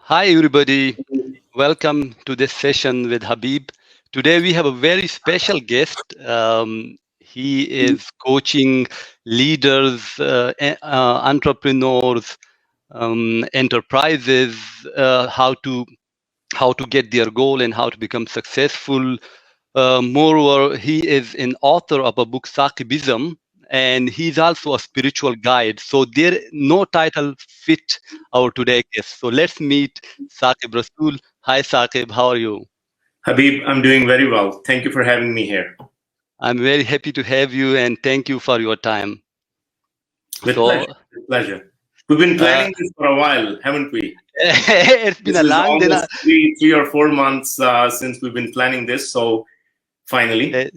Hi, everybody. Welcome to this session with Habib. Today, we have a very special guest. He is coaching leaders, entrepreneurs, enterprises, how to get their goal and how to become successful. Moreover, he is an author of a book, Saqibism, and he's also a spiritual guide. So there no title fit our today guest. So let's meet Saqib Rasool. Hi, Saqib. How are you? Habib, I'm doing very well. Thank you for having me here. I'm very happy to have you, and thank you for your time. With pleasure. We've been planning this for a while, haven't we? It's been a long almost three or 4 months since we've been planning this. So finally,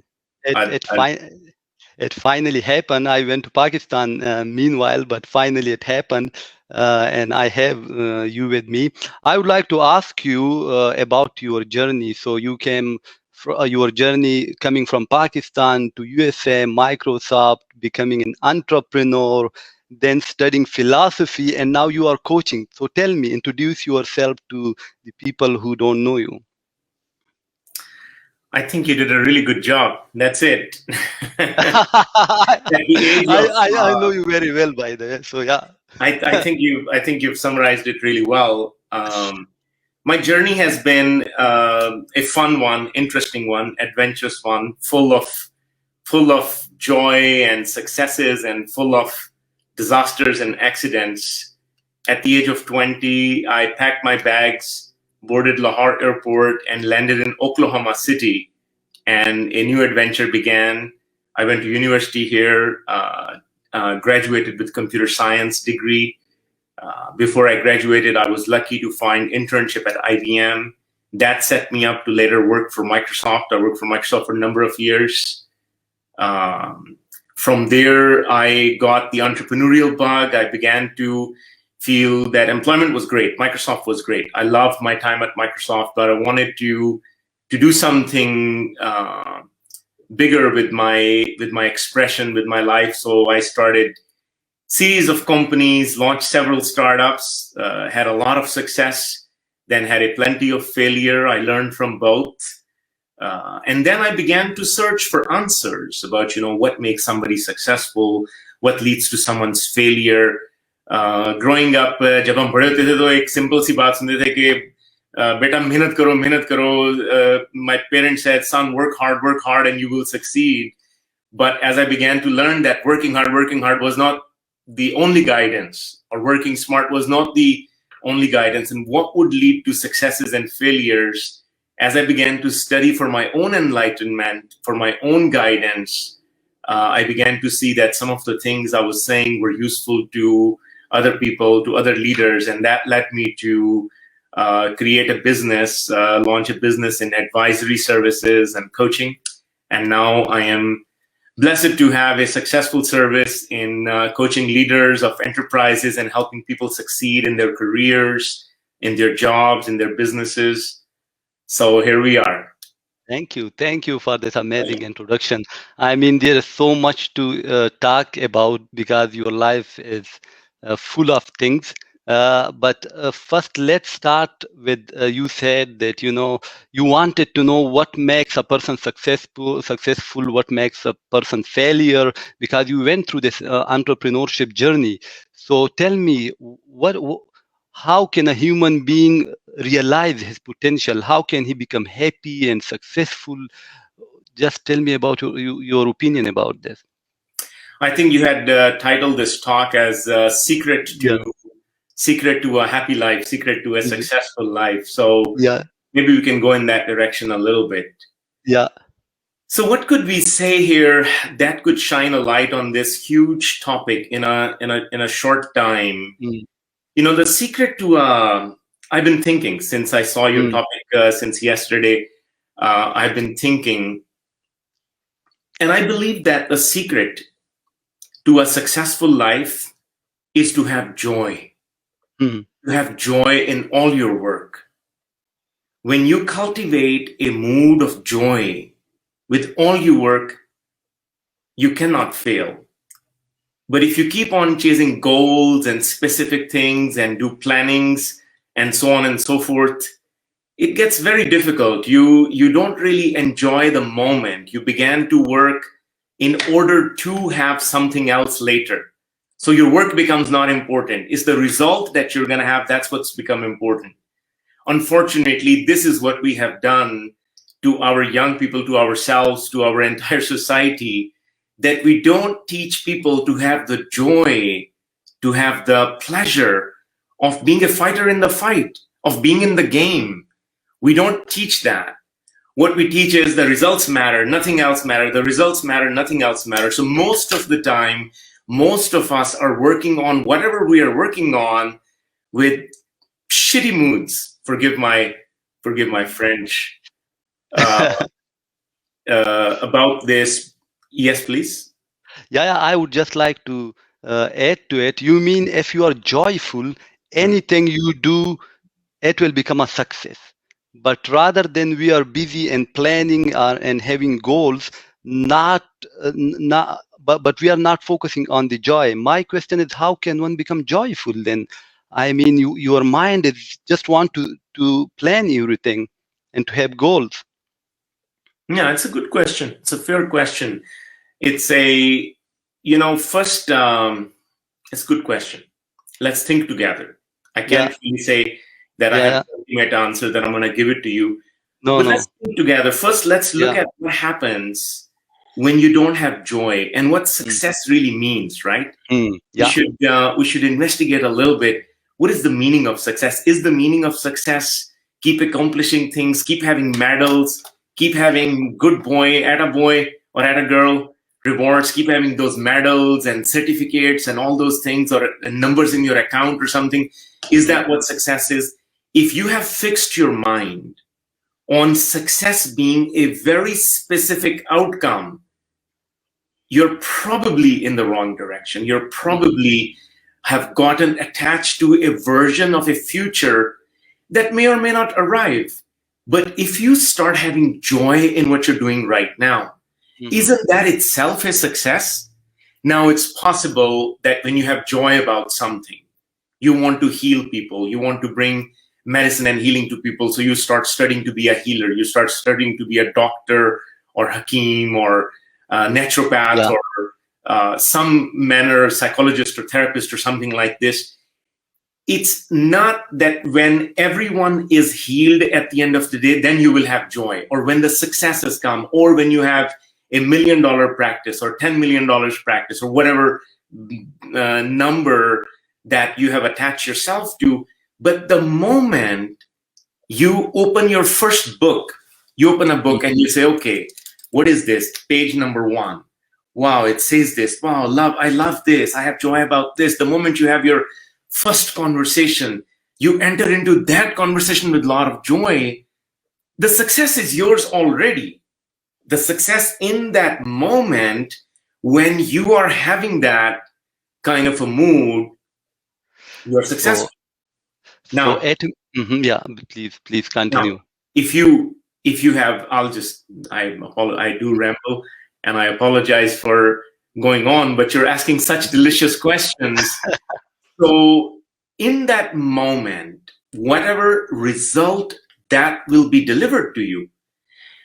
it finally happened. I went to Pakistan meanwhile, but finally it happened, and I have you with me. I would like to ask you about your journey. So you came your journey coming from Pakistan to USA, Microsoft, becoming an entrepreneur, then studying philosophy, and now you are coaching. So tell me, introduce yourself to the people who don't know you. I think you did a really good job. That's it. I know you very well, by the way. So yeah. I think you've summarized it really well. My journey has been a fun one, interesting one, adventurous one, full of joy and successes, and full of disasters and accidents. At the age of 20, I packed my bags, boarded Lahore Airport, and landed in Oklahoma City. And a new adventure began. I went to university here, graduated with computer science degree. Before I graduated, I was lucky to find internship at IBM. That set me up to later work for Microsoft. I worked for Microsoft for a number of years. From there, I got the entrepreneurial bug. I began to feel that employment was great. Microsoft was great. I loved my time at Microsoft, but I wanted to do something bigger with my expression, with my life. So I started series of companies, launched several startups, had a lot of success, then had a plenty of failure. I learned from both. And then I began to search for answers about, what makes somebody successful, what leads to someone's failure. Growing up, जब हम बड़े होते थे तो एक simple सी बात सुनते थे कि बेटा मेहनत करो. My parents said, son, work hard and you will succeed. But as I began to learn that working hard was not the only guidance, or working smart was not the only guidance, and what would lead to successes and failures. As I began to study for my own enlightenment, for my own guidance, I began to see that some of the things I was saying were useful to other people, to other leaders, and that led me to create a business, launch a business in advisory services and coaching. And now I am blessed to have a successful service in coaching leaders of enterprises and helping people succeed in their careers, in their jobs, in their businesses. So here we are. Thank you for this amazing introduction. I mean, there is so much to talk about because your life is full of things. But first, let's start with you said that you wanted to know what makes a person successful, what makes a person failure, because you went through this entrepreneurship journey. So tell me, how can a human being realize his potential? How can he become happy and successful? Just tell me about your opinion about this. I think you had titled this talk as Secret to a Happy Life, Secret to a Successful Life. So maybe we can go in that direction a little bit. Yeah. So what could we say here that could shine a light on this huge topic in a short time? The secret to I've been thinking since I saw your topic since yesterday. I've been thinking, and I believe that the secret to a successful life is to have joy. To have joy in all your work. When you cultivate a mood of joy with all your work, you cannot fail. But if you keep on chasing goals and specific things and do plannings and so on and so forth, it gets very difficult. You don't really enjoy the moment. You began to work in order to have something else later. So your work becomes not important. It's the result that you're going to have, that's what's become important. Unfortunately, this is what we have done to our young people, to ourselves, to our entire society, that we don't teach people to have the joy, to have the pleasure of being a fighter in the fight, of being in the game. We don't teach that. What we teach is the results matter, nothing else matters. The results matter, nothing else matters. So most of the time, most of us are working on whatever we are working on with shitty moods. Forgive my French about this. Yes, please. Yeah, I would just like to add to it. You mean if you are joyful, anything you do, it will become a success. But rather than we are busy and planning and having goals, but we are not focusing on the joy. My question is, how can one become joyful then? I mean, your mind is just want to plan everything and to have goals. Yeah, it's a good question. It's a fair question. It's a, first, it's a good question. Let's think together. I can't really say that I have the ultimate answer, that I'm going to give it to you. But let's think together. First, let's look at what happens when you don't have joy and what success really means, right? We should investigate a little bit. What is the meaning of success? Is the meaning of success keep accomplishing things, keep having medals, keep having good boy, attaboy, or attagirl rewards, keep having those medals and certificates and all those things, or numbers in your account or something? Is that what success is? If you have fixed your mind on success being a very specific outcome, you're probably in the wrong direction. You're probably have gotten attached to a version of a future that may or may not arrive. But if you start having joy in what you're doing right now, isn't that itself a success? Now, it's possible that when you have joy about something, you want to heal people, you want to bring medicine and healing to people, so you start studying to be a healer, you start studying to be a doctor or hakim or naturopath or some manner psychologist or therapist or something like this. It's not that when everyone is healed at the end of the day, then you will have joy, or when the successes come, or when you have $1 million practice or $10 million practice, or whatever number that you have attached yourself to. But the moment you open your first book, you open a book and you say, okay, what is this? Page number 1. Wow, it says this. Wow, I love this. I have joy about this. The moment you have your first conversation, you enter into that conversation with a lot of joy. The success is yours already. The success in that moment, when you are having that kind of a mood, you are successful. Now, please continue. Now, if you have, I do ramble, and I apologize for going on, but you're asking such delicious questions. So in that moment, whatever result that will be delivered to you,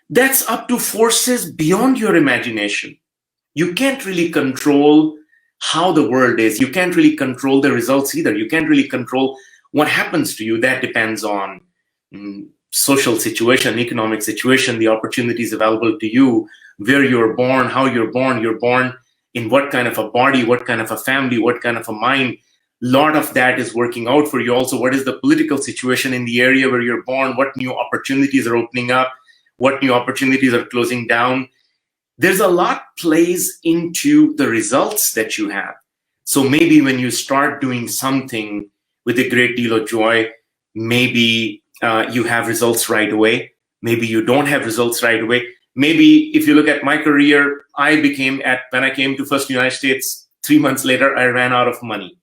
that's up to forces beyond your imagination. You can't really control how the world is. You can't really control the results either. You can't really control what happens to you. That depends on social situation, economic situation, the opportunities available to you, where you're born, how you're born in what kind of a body, what kind of a family, what kind of a mind. A lot of that is working out for you. Also, what is the political situation in the area where you're born? What new opportunities are opening up? What new opportunities are closing down? There's a lot plays into the results that you have. So maybe when you start doing something with a great deal of joy, maybe you have results right away. Maybe you don't have results right away. Maybe if you look at my career, when I came to first United States, 3 months later, I ran out of money.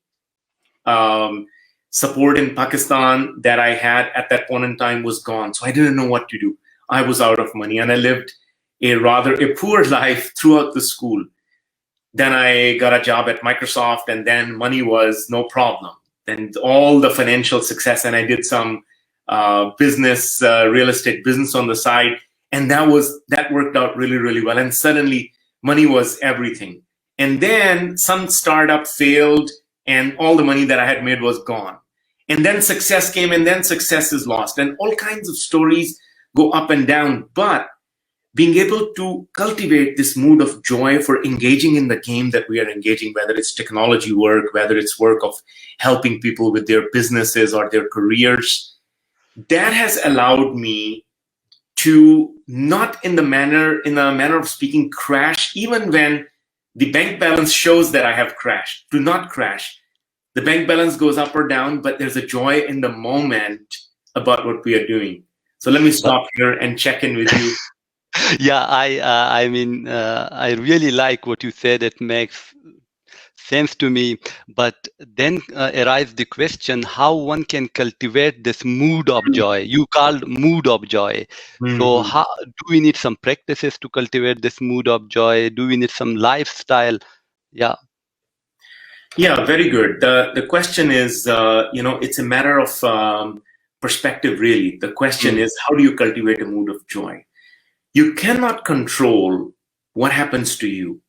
Support in Pakistan that I had at that point in time was gone. So I didn't know what to do. I was out of money, and I lived a poor life throughout the school. Then I got a job at Microsoft, and then money was no problem. and all the financial success. And I did some business, real estate business on the side. And that worked out really, really well. And suddenly money was everything. And then some startup failed and all the money that I had made was gone. And then success came and then success is lost. And all kinds of stories go up and down. But being able to cultivate this mood of joy for engaging in the game that we are engaging, whether it's technology work, whether it's work of helping people with their businesses or their careers, that has allowed me to not in a manner of speaking crash, even when the bank balance shows that I have crashed. Do not crash. The bank balance goes up or down, but there's a joy in the moment about what we are doing. So let me stop here and check in with you. Yeah, I mean, I really like what you said. It makes sense to me. But then arises the question how one can cultivate this mood of joy. You called mood of joy. So how do we need some practices to cultivate this mood of joy? Do we need some lifestyle? Yeah. Yeah, very good. The question is, it's a matter of perspective, really. The question is, how do you cultivate a mood of joy? You cannot control what happens to you.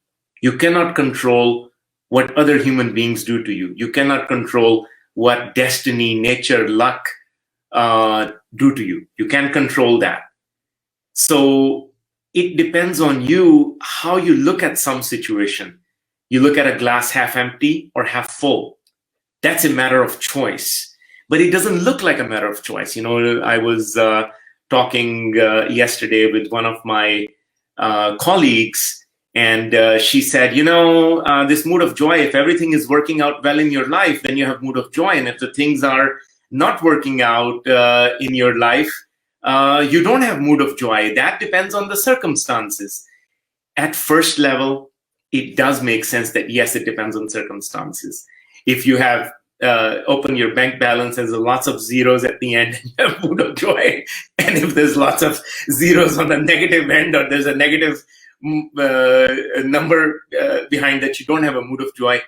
You cannot control what other human beings do to you. You cannot control what destiny, nature, luck do to you. You can't control that. So it depends on you how you look at some situation. You look at a glass half empty or half full. That's a matter of choice. But it doesn't look like a matter of choice. I was talking yesterday with one of my colleagues, and she said, this mood of joy, if everything is working out well in your life, then you have mood of joy. And if the things are not working out in your life, you don't have mood of joy. That depends on the circumstances. At first level, it does make sense that, yes, it depends on circumstances. If you have open your bank balance and there's lots of zeros at the end, you have mood of joy. And if there's lots of zeros on the negative end or there's a negative number behind that, you don't have a mood of joy.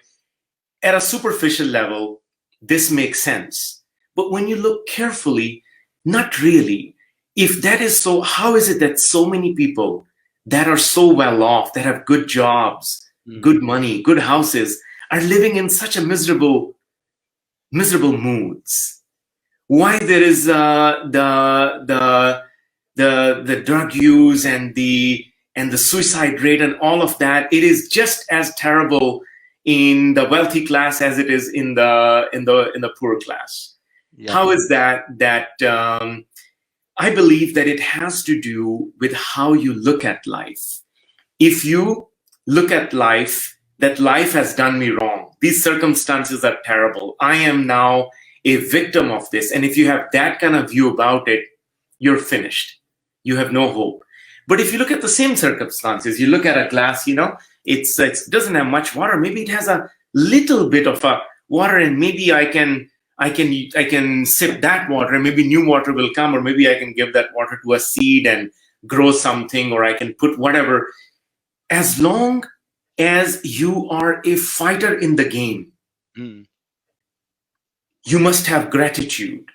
At a superficial level, this makes sense. But when you look carefully, not really. If that is so, how is it that so many people that are so well off, that have good jobs, good money, good houses, are living in such a miserable moods? Why there is the drug use and the suicide rate and all of that? It is just as terrible in the wealthy class as it is in the poor class. Yeah. How is that? I believe that it has to do with how you look at life. If you look at life, that life has done me wrong, these circumstances are terrible, I am now a victim of this, and if you have that kind of view about it, you're finished. You have no hope. But if you look at the same circumstances, you look at a glass, it doesn't have much water. Maybe it has a little bit of a water, and maybe I can sip that water, and maybe new water will come, or maybe I can give that water to a seed and grow something, or I can put whatever. As long as you are a fighter in the game, you must have gratitude.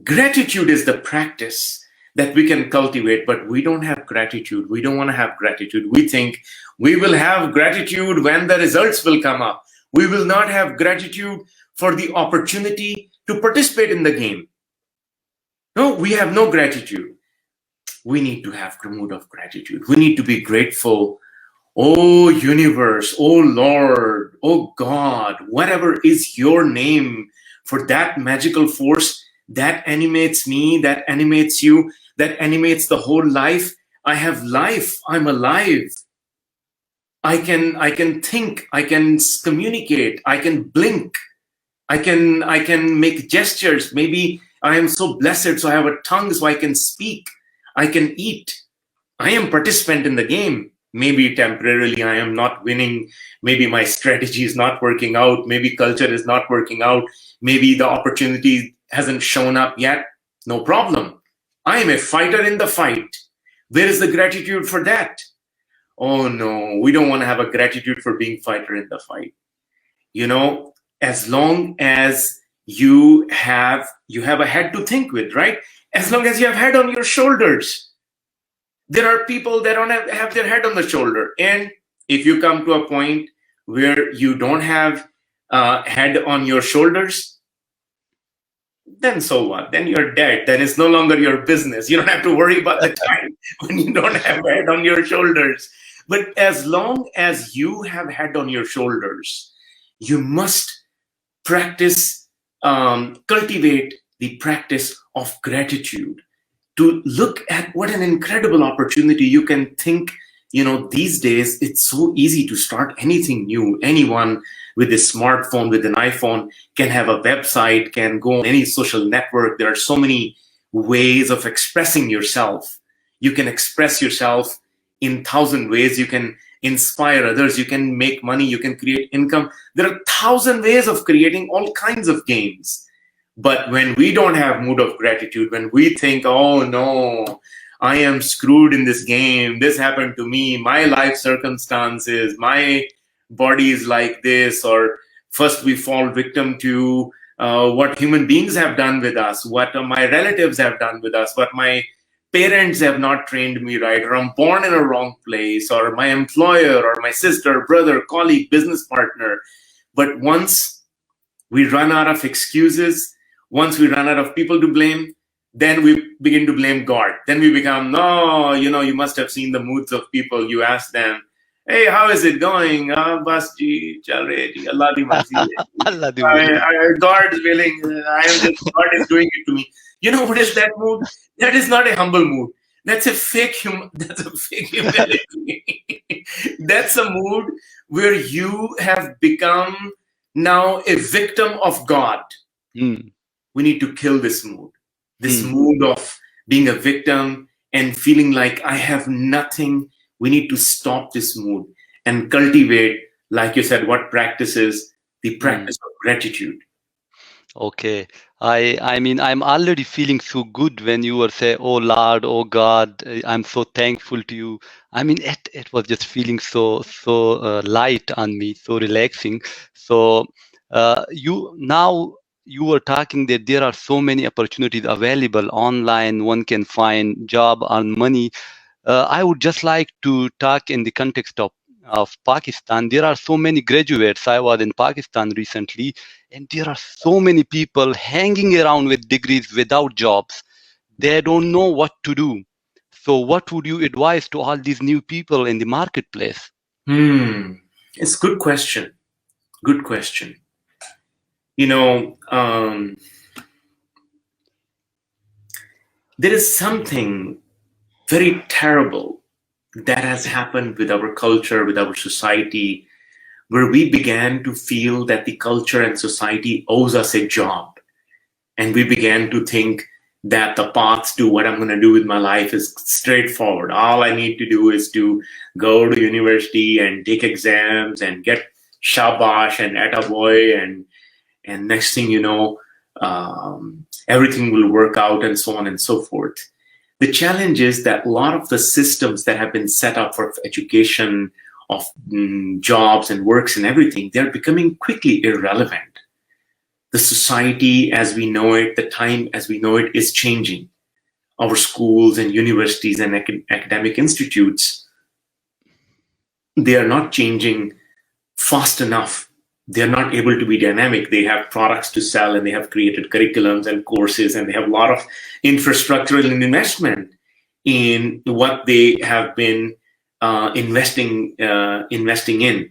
Gratitude is the practice that we can cultivate, but we don't have gratitude. We don't want to have gratitude. We think we will have gratitude when the results will come up. We will not have gratitude for the opportunity to participate in the game. No, we have no gratitude. We need to have a mood of gratitude. We need to be grateful. Oh universe, oh Lord, oh God, whatever is your name, for that magical force that animates me, that animates you, that animates the whole life. I have life. I'm alive. I can think. I can communicate. I can blink. I can make gestures. Maybe I am so blessed, so I have a tongue, so I can speak. I can eat. I am participant in the game. Maybe temporarily I am not winning. Maybe my strategy is not working out. Maybe culture is not working out. Maybe the opportunity hasn't shown up yet. No problem. I am a fighter in the fight. Where is the gratitude for that? Oh no, we don't want to have a gratitude for being fighter in the fight. As long as you have a head to think with, right? As long as you have head on your shoulders. There are people that don't have their head on the shoulder. And if you come to a point where you don't have head on your shoulders, then so what? Then you're dead. Then it's no longer your business. You don't have to worry about the time when you don't have head on your shoulders. But as long as you have head on your shoulders, you must practice, cultivate the practice of gratitude, to look at what an incredible opportunity you can think. These days it's so easy to start anything new. Anyone with a smartphone, with an iPhone, can have a website, can go on any social network. There are so many ways of expressing yourself. You can express yourself in 1,000 ways. You can inspire others, you can make money, you can create income. There are 1,000 ways of creating all kinds of gains. But when we don't have mood of gratitude, when we think, oh no, I am screwed in this game, this happened to me, my life circumstances, my body is like this, or first we fall victim to what human beings have done with us, what my relatives have done with us, what my parents have not trained me right, or I'm born in a wrong place, or my employer, or my sister, brother, colleague, business partner. But once we run out of excuses, once we run out of people to blame, then we begin to blame God. Then we become, no, you must have seen the moods of people. You ask them, hey, how is it going? Bas ji, chal rahe ji, Allah di marzi Allah di hai. God is willing. God is doing it to me. What is that mood? That is not a humble mood. That's a fake humility. That's a mood where you have become now a victim of God. We need to kill this mood. This mood of being a victim and feeling like I have nothing. We need to stop this mood and cultivate, like you said, what practices? The practice of gratitude. Okay. I mean, I'm already feeling so good when you were say, oh Lord, oh God, I'm so thankful to you. I mean, it was just feeling so light on me, so relaxing. So you were talking that there are so many opportunities available online. One can find job, earn money. I would just like to talk in the context of Pakistan. There are so many graduates. I was in Pakistan recently, and there are so many people hanging around with degrees without jobs. They don't know what to do. So what would you advise to all these new people in the marketplace? It's a good question. Good question. There is something very terrible that has happened with our culture, with our society, where we began to feel that the culture and society owes us a job. And we began to think that the path to what I'm going to do with my life is straightforward. All I need to do is to go to university and take exams and get shabash and attaboy, and next thing you know, everything will work out, and so on and so forth. The challenge is that a lot of the systems that have been set up for education, of jobs and works and everything, they're becoming quickly irrelevant. The society as we know it, the time as we know it, is changing. Our schools and universities and academic institutes, they are not changing fast enough. They're not able to be dynamic. They have products to sell, and they have created curriculums and courses, and they have a lot of infrastructural investment in what they have been investing in.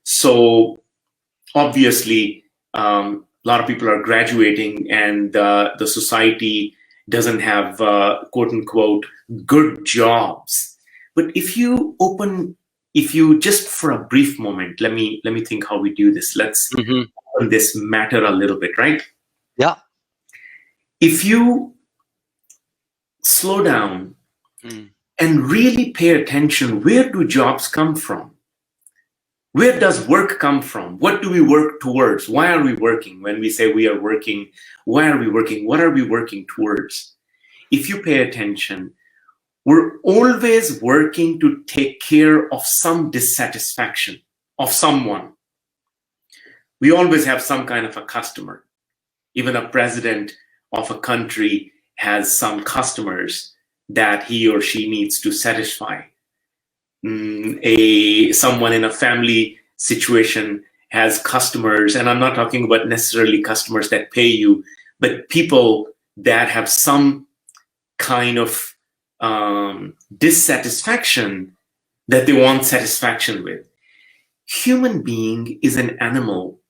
So obviously, a lot of people are graduating, and the society doesn't have quote unquote good jobs. But if you just for a brief moment, let me think how we do this. Let's open this matter a little bit, right? Yeah. If you slow down and really pay attention, where do jobs come from? Where does work come from? What do we work towards? Why are we working? When we say we are working, why are we working? What are we working towards? If you pay attention, we're always working to take care of some dissatisfaction of someone. We always have some kind of a customer. Even a president of a country has some customers that he or she needs to satisfy. Someone in a family situation has customers, and I'm not talking about necessarily customers that pay you, but people that have some kind of dissatisfaction that they want satisfaction with. Human being is an animal,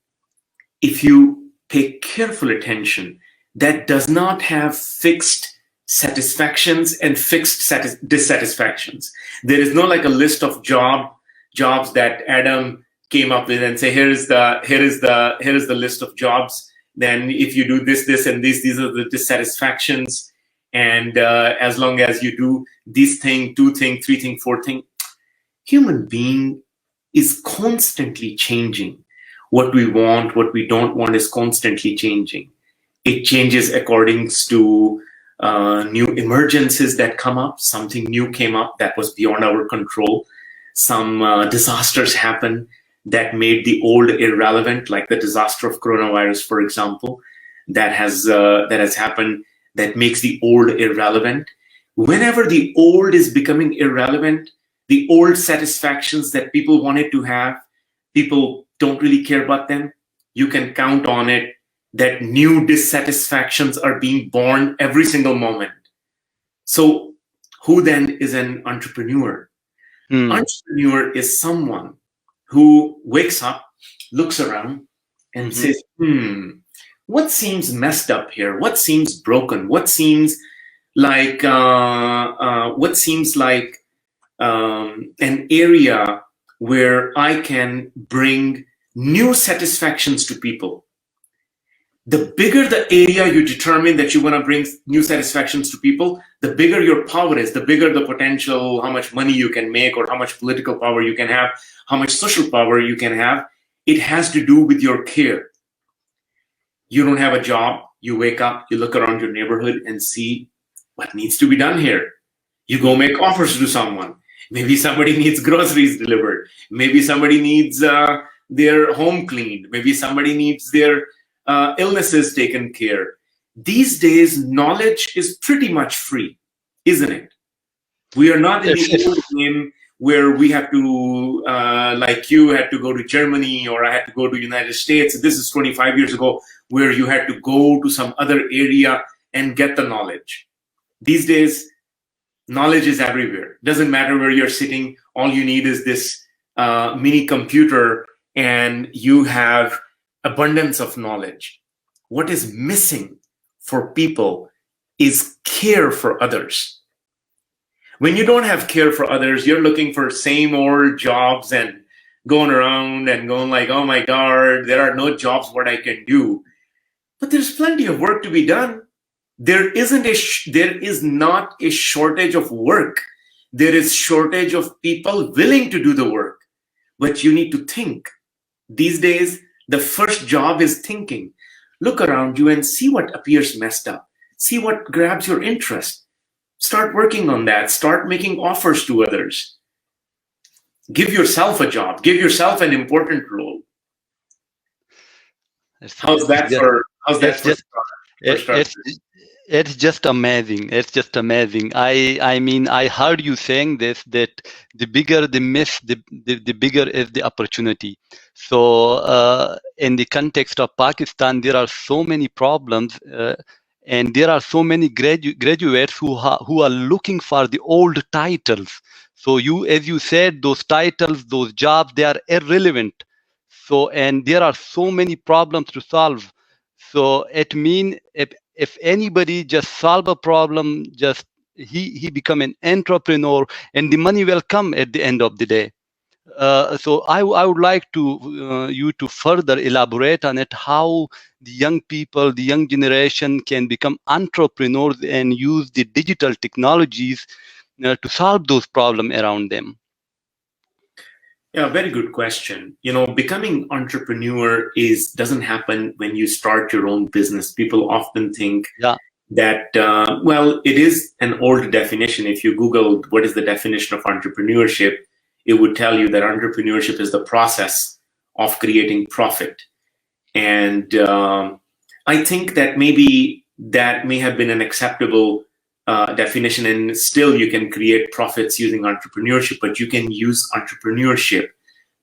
if you pay careful attention, that does not have fixed satisfactions and fixed dissatisfactions. There is no like a list of jobs that Adam came up with and say, here is the list of jobs. Then if you do this, and this, these are the dissatisfactions. And as long as you do this thing, 2 thing, 3 thing, 4 thing, human being is constantly changing. What we want, what we don't want is constantly changing. It changes according to new emergencies that come up. Something new came up that was beyond our control. Some disasters happen that made the old irrelevant, like the disaster of coronavirus, for example, that has happened that makes the old irrelevant. Whenever the old is becoming irrelevant, the old satisfactions that people wanted to have, people don't really care about them. You can count on it that new dissatisfactions are being born every single moment. So who then is an entrepreneur? Entrepreneur is someone who wakes up, looks around, and says, what seems messed up here? What seems broken? What seems like an area where I can bring new satisfactions to people. The bigger the area you determine that you want to bring new satisfactions to people, the bigger your power is, the bigger the potential, how much money you can make, or how much political power you can have, how much social power you can have. It has to do with your care. You don't have a job, you wake up, you look around your neighborhood and see what needs to be done here. You go make offers to someone. Maybe somebody needs groceries delivered. Maybe somebody needs their home cleaned. Maybe somebody needs their illnesses taken care. These days, knowledge is pretty much free, isn't it? We are not in the old game where we have to, like you had to go to Germany, or I had to go to United States. This is 25 years ago, where you had to go to some other area and get the knowledge. These days, knowledge is everywhere. Doesn't matter where you're sitting. All you need is this mini computer, and you have abundance of knowledge. What is missing for people is care for others. When you don't have care for others, you're looking for same old jobs and going around and going like, oh my God, there are no jobs what I can do. But there's plenty of work to be done. There is not a shortage of work. There is shortage of people willing to do the work. But you need to think. These days, the first job is thinking. Look around you and see what appears messed up. See what grabs your interest. Start working on that. Start making offers to others. Give yourself a job. Give yourself an important role. How's that for It's just amazing. It's just amazing. I mean, I heard you saying this, that the bigger the miss, the bigger is the opportunity. So in the context of Pakistan, there are so many problems, and there are so many graduates who are looking for the old titles. So as you said, those titles, those jobs, they are irrelevant. So, and there are so many problems to solve. So it means if anybody just solve a problem, just he become an entrepreneur, and the money will come at the end of the day. So I would like to you to further elaborate on it, how the young people, the young generation can become entrepreneurs and use the digital technologies to solve those problems around them. Yeah, very good question. You know, becoming entrepreneur doesn't happen when you start your own business. People often think that, well, it is an old definition. If you Google what is the definition of entrepreneurship, it would tell you that entrepreneurship is the process of creating profit. And I think that maybe that may have been an acceptable definition, and still you can create profits using entrepreneurship, but you can use entrepreneurship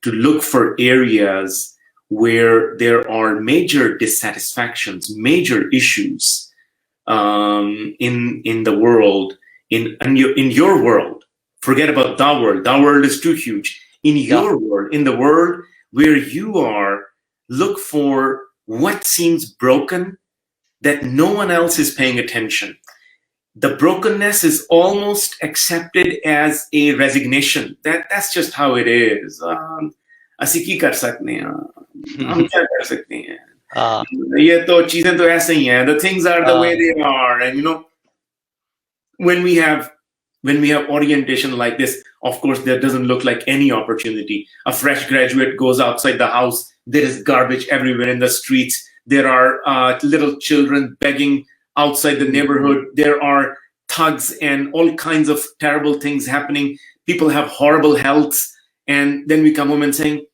to look for areas where there are major dissatisfactions, major issues in the world, in your world. Forget about the world. The world is too huge. In Yeah. your world, in the world where you are, look for what seems broken that no one else is paying attention. The brokenness is almost accepted as a resignation. That's just how it is. ਅਸੀਂ ਕੀ ਕਰ सकते हैं? हम क्या कर सकते हैं? uh, ये तो चीजें तो ऐसे ही हैं. The things are the way they are, and when we have orientation like this, of course, there doesn't look like any opportunity. A fresh graduate goes outside the house. There is garbage everywhere in the streets. There are little children begging outside the neighborhood. There are thugs and all kinds of terrible things happening. People have horrible healths. And then we come home and saying,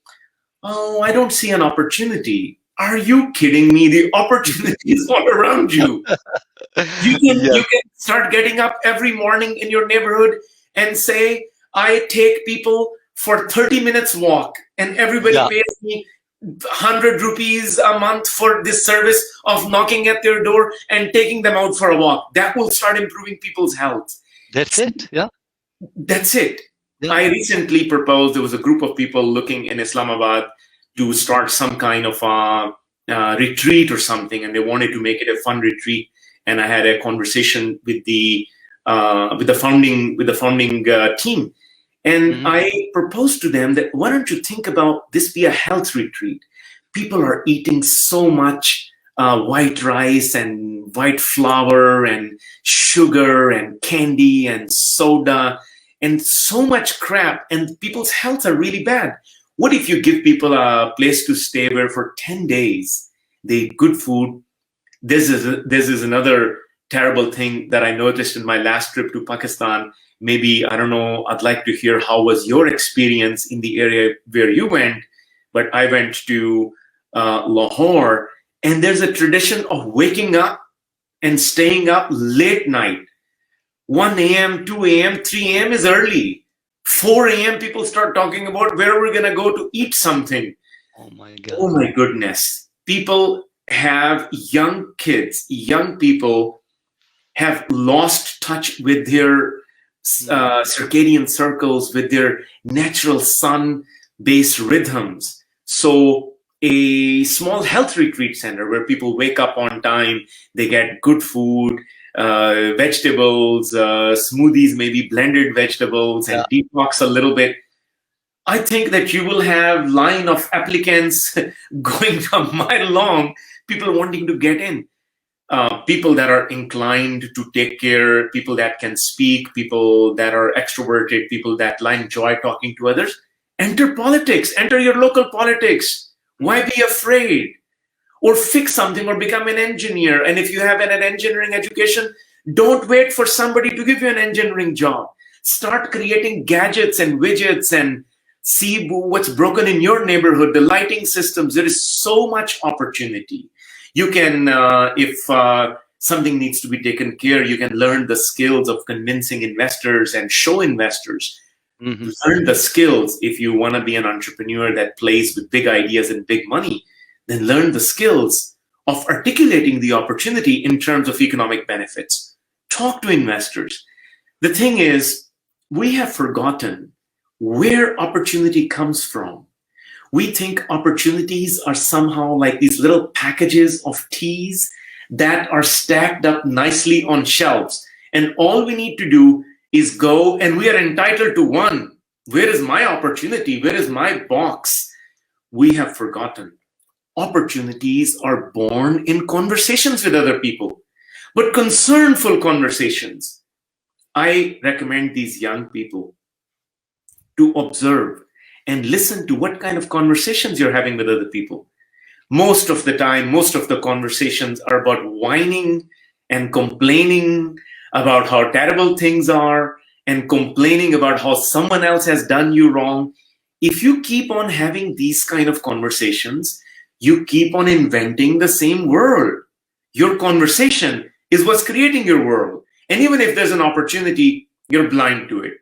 oh, I don't see an opportunity. Are you kidding me? The opportunity is all around you. You can start getting up every morning in your neighborhood and say, I take people for 30 minutes walk, and everybody pays me 100 rupees a month for this service of knocking at their door and taking them out for a walk. That will start improving people's health. That's it. Yeah. That's it. Yeah. I recently proposed, there was a group of people looking in Islamabad to start some kind of a retreat or something, and they wanted to make it a fun retreat. And I had a conversation with the founding team, and I proposed to them that why don't you think about this be a health retreat? People are eating so much white rice and white flour and sugar and candy and soda and so much crap, and people's health are really bad. What if you give people a place to stay where for 10 days they eat good food? This is another terrible thing that I noticed in my last trip to Pakistan. Maybe, I don't know, I'd like to hear how was your experience in the area where you went, but I went to Lahore, and there's a tradition of waking up and staying up late night. 1 a.m., 2 a.m., 3 a.m. is early. 4 a.m. people start talking about where we're going to go to eat something. Oh my God. Oh my goodness. People have young kids, young people have lost touch with their circadian circles, with their natural sun-based rhythms. So a small health retreat center where people wake up on time, they get good food, vegetables, smoothies, maybe blended vegetables, and detox a little bit. I think that you will have line of applicants going a mile long, people wanting to get in. People that are inclined to take care, people that can speak, people that are extroverted, people that enjoy talking to others. Enter politics, enter your local politics. Why be afraid? Or fix something or become an engineer. And if you have an engineering education, don't wait for somebody to give you an engineering job. Start creating gadgets and widgets and see what's broken in your neighborhood, the lighting systems. There is so much opportunity. You can, if something needs to be taken care, you can learn the skills of convincing investors and show investors. Learn the skills. If you want to be an entrepreneur that plays with big ideas and big money, then learn the skills of articulating the opportunity in terms of economic benefits. Talk to investors. The thing is, we have forgotten where opportunity comes from. We think opportunities are somehow like these little packages of teas that are stacked up nicely on shelves. And all we need to do is go, and we are entitled to one. Where is my opportunity? Where is my box? We have forgotten. Opportunities are born in conversations with other people, but concernful conversations. I recommend these young people to observe and listen to what kind of conversations you're having with other people. Most of the time, most of the conversations are about whining and complaining about how terrible things are and complaining about how someone else has done you wrong. If you keep on having these kind of conversations, you keep on inventing the same world. Your conversation is what's creating your world. And even if there's an opportunity, you're blind to it.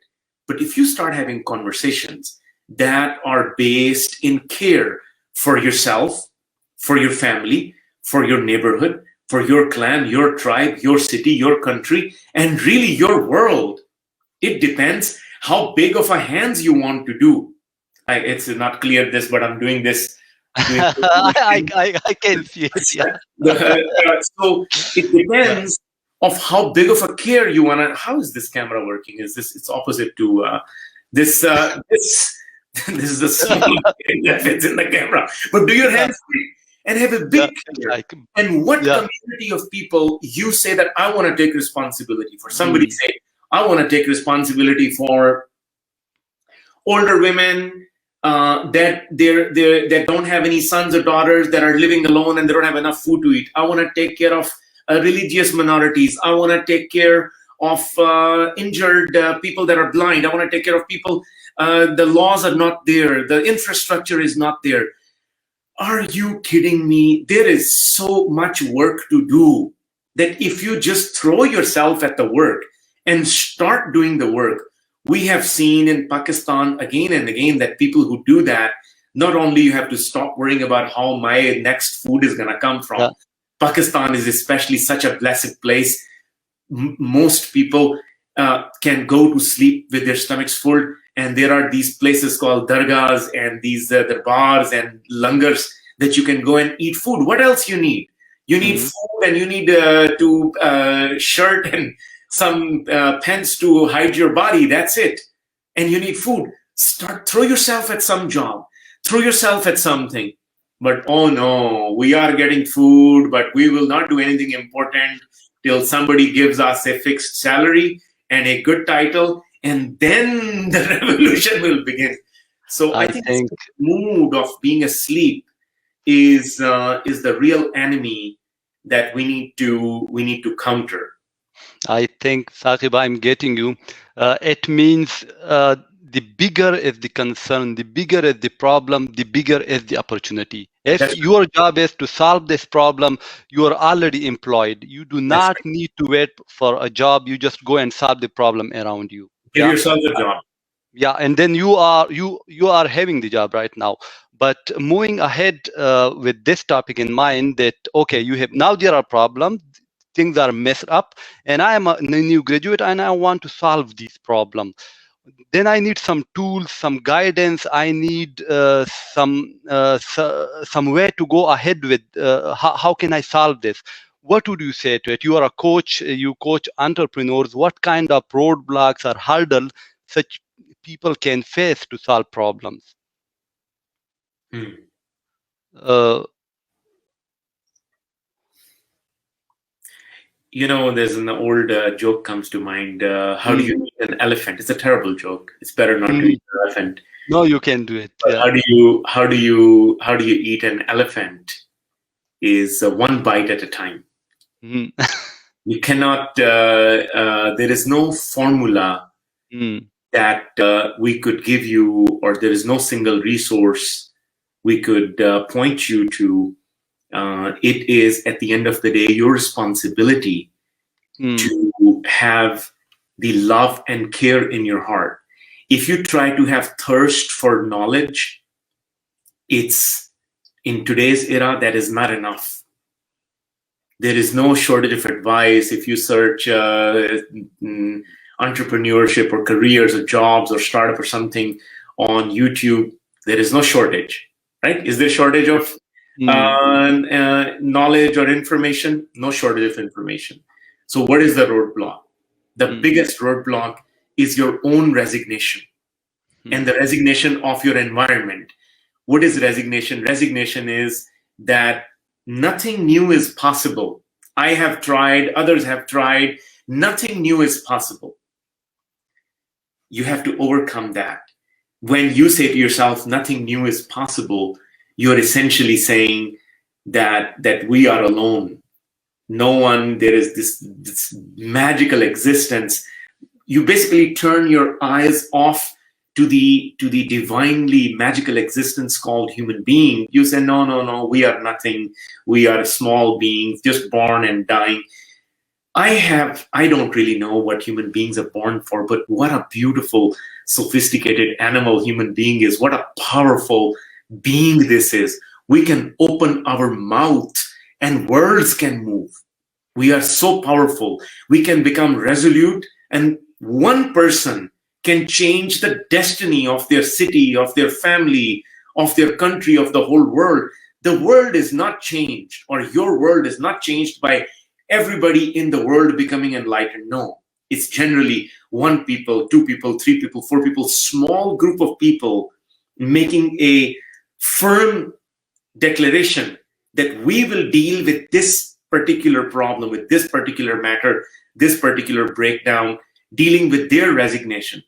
But if you start having conversations that are based in care for yourself, for your family, for your neighborhood, for your clan, your tribe, your city, your country, and really your world, it depends how big of a hands you want to do. It's not clear this, but I'm doing this. I can see it. Yeah. So it Yeah. depends of how big of a care you want to. How is this camera working? Is this? It's opposite to this. This this is a small thing that fits in the camera. But do your Yeah. hands free and have a Yeah. big care. Like, And what yeah. community of people you say that I want to take responsibility for? Somebody Mm. say I want to take responsibility for older women that don't have any sons or daughters, that are living alone and they don't have enough food to eat. I want to take care of religious minorities. I want to take care of injured people that are blind. I want to take care of people. The laws are not there. The infrastructure is not there. Are you kidding me? There is so much work to do that if you just throw yourself at the work and start doing the work, we have seen in Pakistan again and again that people who do that, not only you have to stop worrying about how my next food is going to come from. Yeah. Pakistan is especially such a blessed place. Most people can go to sleep with their stomachs full, and there are these places called dargahs and these darbars and langars that you can go and eat food. What else you need? You need Mm. food, and you need shirt and some pants to hide your body. That's it. And you need food. Throw yourself at some job. Throw yourself at something. But oh no, we are getting food, but we will not do anything important till somebody gives us a fixed salary and a good title, and then the revolution will begin. So I I think think this mood of being asleep is the real enemy that we need to counter. Saqib, I'm getting you. It means the bigger is the concern, the bigger is the problem, the bigger is the opportunity. If That's your job is to solve this problem, you are already employed. You do that's not right. need to wait for a job. You just go and solve the problem around you. Give Yeah. yourself a job. Yeah, and then you are having the job right now. But moving ahead with this topic in mind, that okay, you have now there are problems, things are messed up, and I am a new graduate and I want to solve these problems. Then I need some tools, some guidance. I need some way to go ahead with. How can I solve this? What would you say to it? You are a coach. You coach entrepreneurs. What kind of roadblocks or hurdles such people can face to solve problems? Hmm. Uh, There's an old joke comes to mind. How do mm, you eat an elephant? It's a terrible joke. It's better not to mm. eat an elephant. No, you can do it. But Yeah. how do you eat an elephant? Is one bite at a time. Mm, You cannot. There is no formula mm, that we could give you, or there is no single resource we could point you to. It is at the end of the day your responsibility mm, to have the love and care in your heart. If you try to have thirst for knowledge, it's in today's era that is not enough. There is no shortage of advice. If you search entrepreneurship or careers or jobs or startup or something on YouTube, there is no shortage, right? Is there shortage of mm, knowledge or information? No shortage of information. So what is the roadblock? The mm, biggest roadblock is your own resignation and mm, the resignation of your environment. What is resignation? Resignation is that nothing new is possible. I have tried, others have tried, nothing new is possible. You have to overcome that. When you say to yourself, nothing new is possible, you're essentially saying that we are alone. No one, there is this magical existence. You basically turn your eyes off to the divinely magical existence called human being, you say, no, no, no, we are nothing. We are small beings, just born and dying. I don't really know what human beings are born for, but what a beautiful, sophisticated animal human being is. What a powerful being this is. We can open our mouth and worlds can move. We are so powerful. We can become resolute, and one person can change the destiny of their city, of their family, of their country, of the whole world. The world is not changed, or your world is not changed by everybody in the world becoming enlightened. No, it's generally one people, two people, three people, four people, small group of people making a firm declaration that we will deal with this particular problem, with this particular matter, this particular breakdown, dealing with their resignation.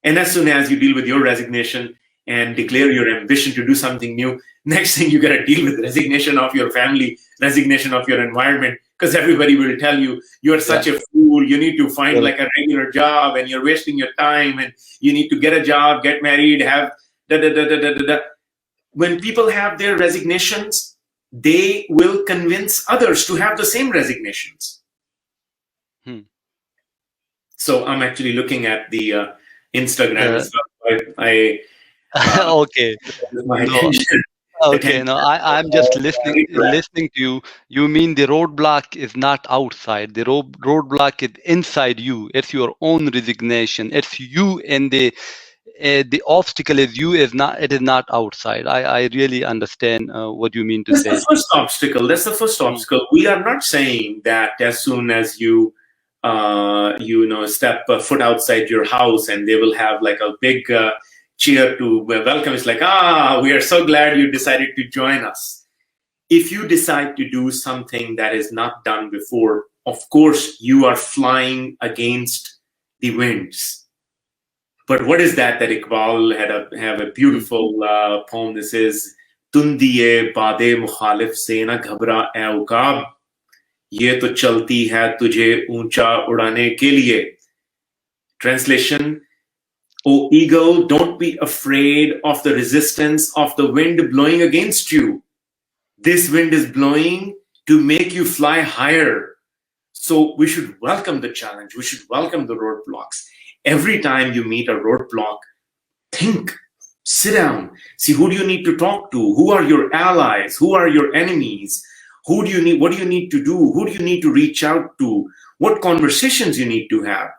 And as soon as you deal with your resignation and declare your ambition to do something new, next thing you got to deal with resignation of your family, resignation of your environment, because everybody will tell you, you're such a fool, you need to find like a regular job and you're wasting your time and you need to get a job, get married, have da da da da da da. When people have their resignations, they will convince others to have the same resignations. So I'm actually looking at the Instagram as well. Okay. No, I'm just listening to you. You mean the roadblock is not outside. The roadblock is inside you. It's your own resignation. It's you, and the obstacle is you. It is not outside. I really understand what you mean to say. That's the first obstacle. That's the first obstacle. We are not saying that as soon as you step a foot outside your house and they will have like a big cheer to welcome. It's like, we are so glad you decided to join us. If you decide to do something that is not done before, of course, you are flying against the winds. But what is that Iqbal have a beautiful poem. This is Tundiye Bade Mukhalif Se Na Ghabra E Uqab, Ye To Chalti Hai Tujhe Uncha Udane Ke Liye. Translation: O eagle, don't be afraid of the resistance of the wind blowing against you. This wind is blowing to make you fly higher. So we should welcome the challenge. We should welcome the roadblocks. Every time you meet a roadblock, think, sit down, see who do you need to talk to? Who are your allies? Who are your enemies? What do you need to do? Who do you need to reach out to? What conversations you need to have?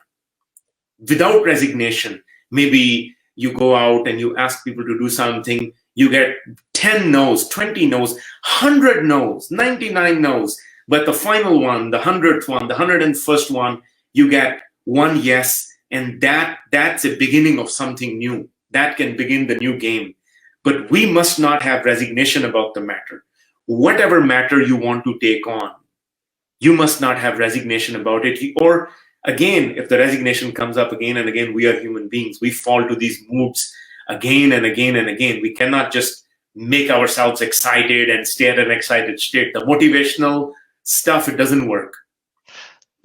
Without resignation, maybe you go out and you ask people to do something, you get 10 no's, 20 no's, 100 no's, 99 no's, but the final one, the 100th one, the 101st one, you get one yes, and that's a beginning of something new. That can begin the new game. But we must not have resignation about the matter. Whatever matter you want to take on, you must not have resignation about it. Or again, if the resignation comes up again and again, we are human beings. We fall to these moods again and again and again. We cannot just make ourselves excited and stay at an excited state. The motivational stuff, it doesn't work.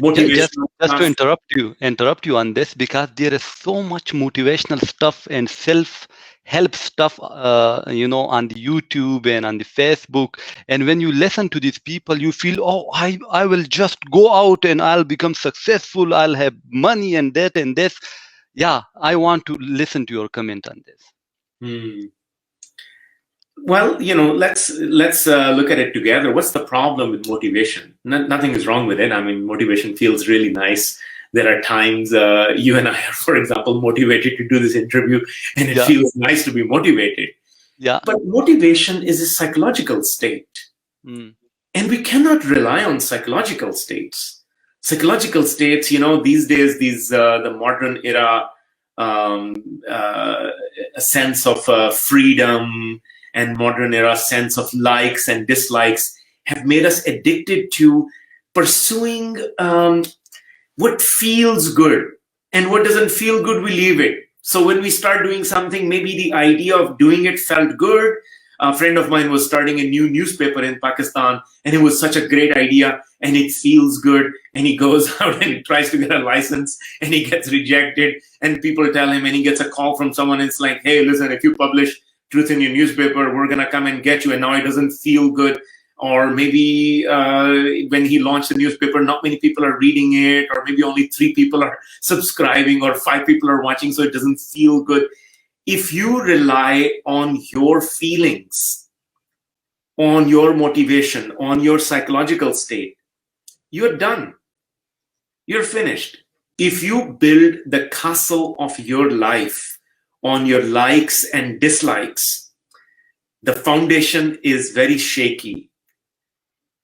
Just to interrupt you on this, because there is so much motivational stuff and self-help stuff, on the YouTube and on the Facebook. And when you listen to these people, you feel, I will just go out and I'll become successful. I'll have money and that and this. Yeah, I want to listen to your comment on this. Well, let's look at it together. What's the problem with motivation? Nothing is wrong with it. I mean, motivation feels really nice. There are times you and I are, for example, motivated to do this interview, and it feels nice to be motivated. Yeah. But motivation is a psychological state, and we cannot rely on psychological states. Psychological states, these days, the modern era, a sense of freedom and modern era sense of likes and dislikes have made us addicted to pursuing what feels good, and what doesn't feel good, we leave it. So when we start doing something, maybe the idea of doing it felt good. a friend of mine was starting a new newspaper in Pakistan, and it was such a great idea, and it feels good. And he goes out and tries to get a license, and he gets rejected. And people tell him, and he gets a call from someone. It's like, hey, listen, if you publish truth in your newspaper, we're gonna come and get you. And now it doesn't feel good. Or maybe when he launched the newspaper, not many people are reading it, or maybe only 3 people are subscribing, or 5 people are watching, so it doesn't feel good. If you rely on your feelings, on your motivation, on your psychological state, you're done. You're finished. If you build the castle of your life on your likes and dislikes, the foundation is very shaky.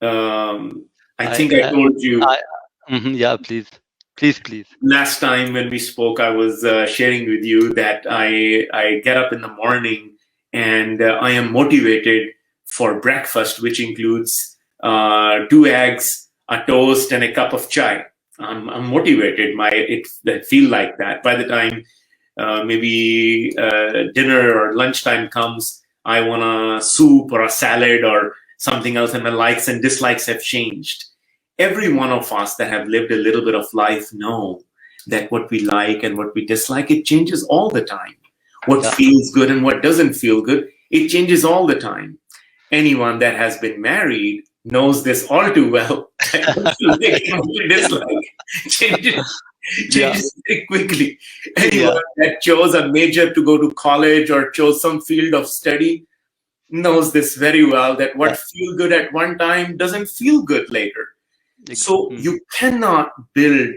I think I told you. Yeah, please. Last time when we spoke, I was sharing with you that I get up in the morning and I am motivated for breakfast, which includes 2 eggs, a toast, and a cup of chai. I'm motivated. It feel like that. By the time maybe dinner or lunchtime comes, I want a soup or a salad or something else, and my likes and dislikes have changed. Every one of us that have lived a little bit of life know that what we like and what we dislike, it changes all the time. What feels good and what doesn't feel good, it changes all the time. Anyone that has been married knows this all too well. Dislike changes very quickly. Anyone that chose a major to go to college or chose some field of study knows this very well, that what feel good at one time doesn't feel good later. So you cannot build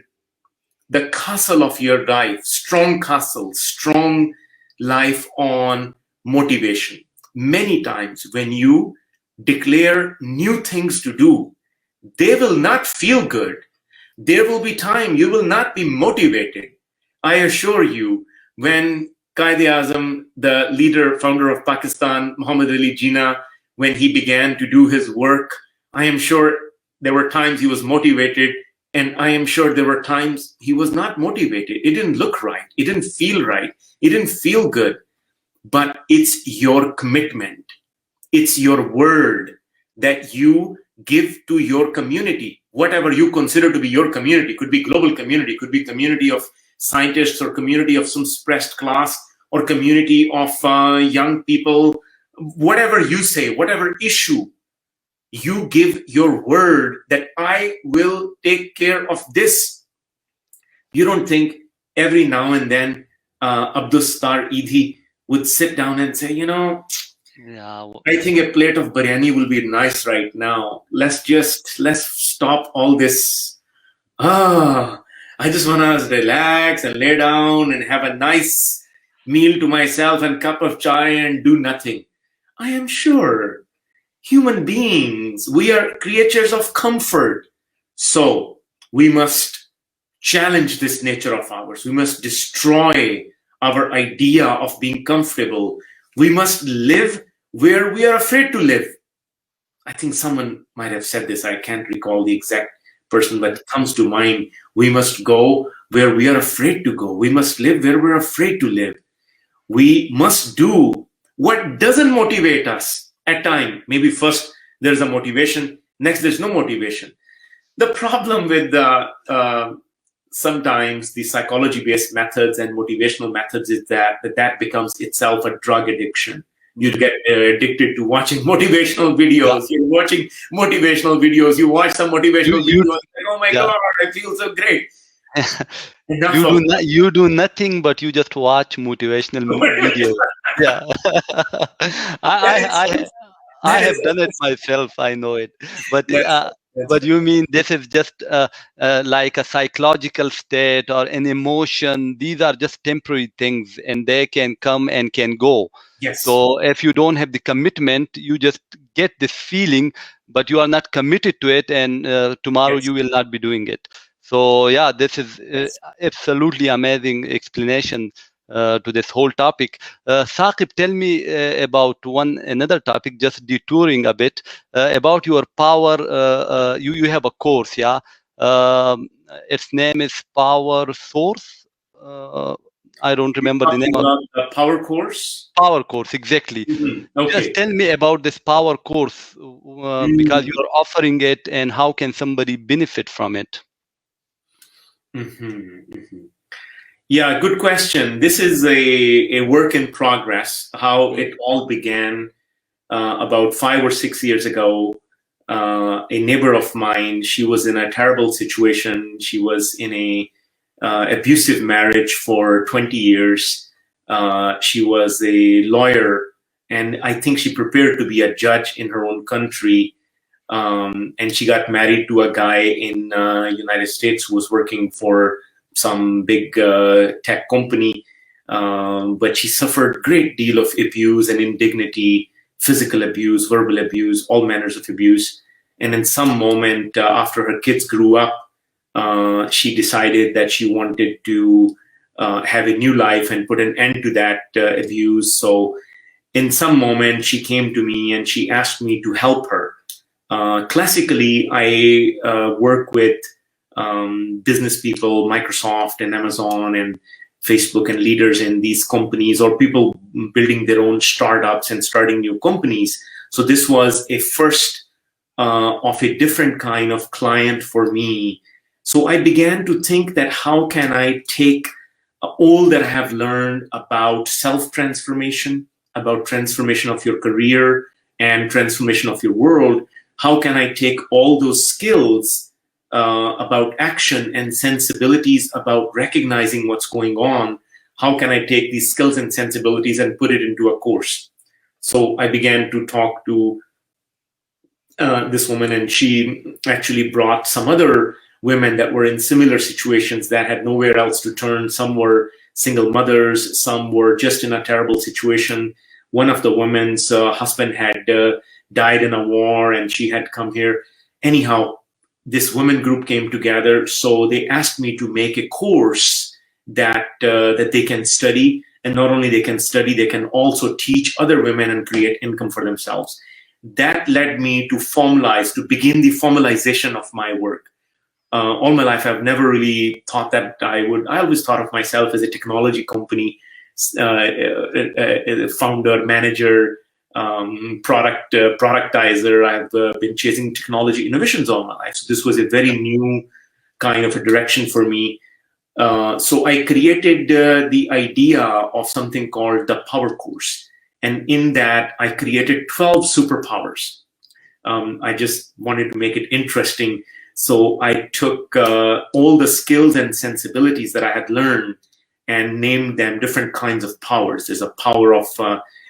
the castle of your life, strong castle, strong life on motivation. Many times when you declare new things to do, they will not feel good. There will be time you will not be motivated. I assure you, when Quaid-e-Azam, the leader, founder of Pakistan, Muhammad Ali Jinnah, when he began to do his work, I am sure there were times he was motivated, and I am sure there were times he was not motivated. It didn't look right. It didn't feel right. It didn't feel good. But it's your commitment. It's your word that you give to your community, whatever you consider to be your community. Could be global community, could be community of scientists, or community of some suppressed class, or community of young people. Whatever you say, whatever issue, you give your word that I will take care of this. You don't think every now and then Abdul Star Idhi would sit down and say, I think a plate of biryani will be nice right now. Let's stop all this. I just want to relax and lay down and have a nice meal to myself and cup of chai and do nothing. I am sure human beings, we are creatures of comfort. So we must challenge this nature of ours. We must destroy our idea of being comfortable. We must live where we are afraid to live. I think someone might have said this. I can't recall the exact person, but it comes to mind. We must go where we are afraid to go. We must live where we're afraid to live. We must do what doesn't motivate us at time. Maybe first there's a motivation, next there's no motivation. The problem with sometimes the psychology-based methods and motivational methods is that becomes itself a drug addiction. You get addicted to watching motivational videos. You're watching motivational videos. You watch some motivational videos. Like, oh my God, I feel so great. You do nothing, but you just watch motivational videos. Yeah, I have done it myself. I know it, but you mean this is just like a psychological state or an emotion? These are just temporary things, and they can come and can go. Yes. So if you don't have the commitment, you just get this feeling, but you are not committed to it, and tomorrow you will not be doing it. So yeah, this is absolutely amazing explanation to this whole topic. Saqib, tell me about another topic, just detouring a bit, about your power. You have a course, yeah? Its name is Power Source. I don't You're remember the talking name of about the power course? Power Course, exactly. Just Okay. tell me about this Power Course because Mm. you're offering it, and how can somebody benefit from it? Yeah, good question. This is a work in progress. How it all began about 5 or 6 years ago. A neighbor of mine, she was in a terrible situation. She was in a abusive marriage for 20 years. She was a lawyer, and I think she prepared to be a judge in her own country. And she got married to a guy in United States who was working for some big tech company. But she suffered great deal of abuse and indignity, physical abuse, verbal abuse, all manners of abuse. And in some moment after her kids grew up, she decided that she wanted to have a new life and put an end to that abuse. So in some moment, she came to me and she asked me to help her. Classically, I work with business people, Microsoft and Amazon and Facebook and leaders in these companies, or people building their own startups and starting new companies. So this was a first of a different kind of client for me. So I began to think that how can I take all that I have learned about self-transformation, about transformation of your career and transformation of your world, how can I take all those skills about action and sensibilities about recognizing what's going on? How can I take these skills and sensibilities and put it into a course? So I began to talk to this woman, and she actually brought some other women that were in similar situations that had nowhere else to turn. Some were single mothers, some were just in a terrible situation. One of the women's husband had died in a war, and she had come here. Anyhow, this women group came together, so they asked me to make a course that that they can study, and not only they can study, they can also teach other women and create income for themselves. That led me to formalize, to begin the formalization of my work. All my life, I've never really thought that I would. I always thought of myself as a technology company founder, manager, productizer. I've been chasing technology innovations all my life. So this was a very new kind of a direction for me. So I created the idea of something called the Power Course. And in that, I created 12 superpowers. I just wanted to make it interesting. So I took all the skills and sensibilities that I had learned and named them different kinds of powers. There's a power of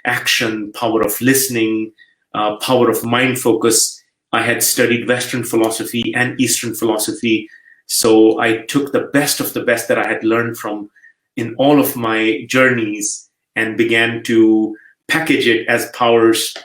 action, power of listening, power of mind focus. I had studied Western philosophy and Eastern philosophy. So I took the best of the best that I had learned from in all of my journeys and began to package it as powers.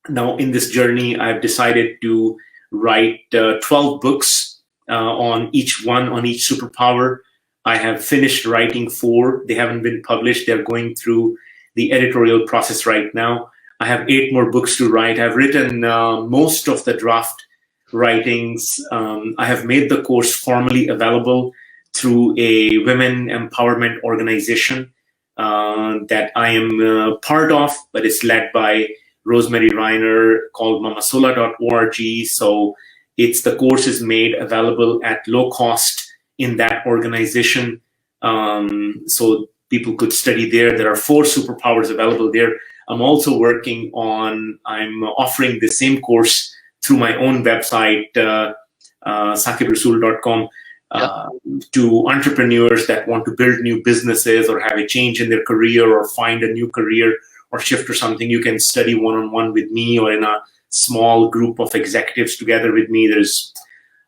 Now, in this journey, I've decided to write 12 books on each one, on each superpower. I have finished writing 4. They haven't been published. They're going through the editorial process right now. I have 8 more books to write. I've written most of the draft writings. I have made the course formally available through a women empowerment organization that I am part of, but it's led by Rosemary Reiner, called mamasola.org. So the course is made available at low cost in that organization. So people could study there. There are 4 superpowers available there. I'm also working on, I'm offering the same course through my own website, saqibrasool.com, to entrepreneurs that want to build new businesses or have a change in their career or find a new career or shift or something. You can study one-on-one with me or in a small group of executives together with me.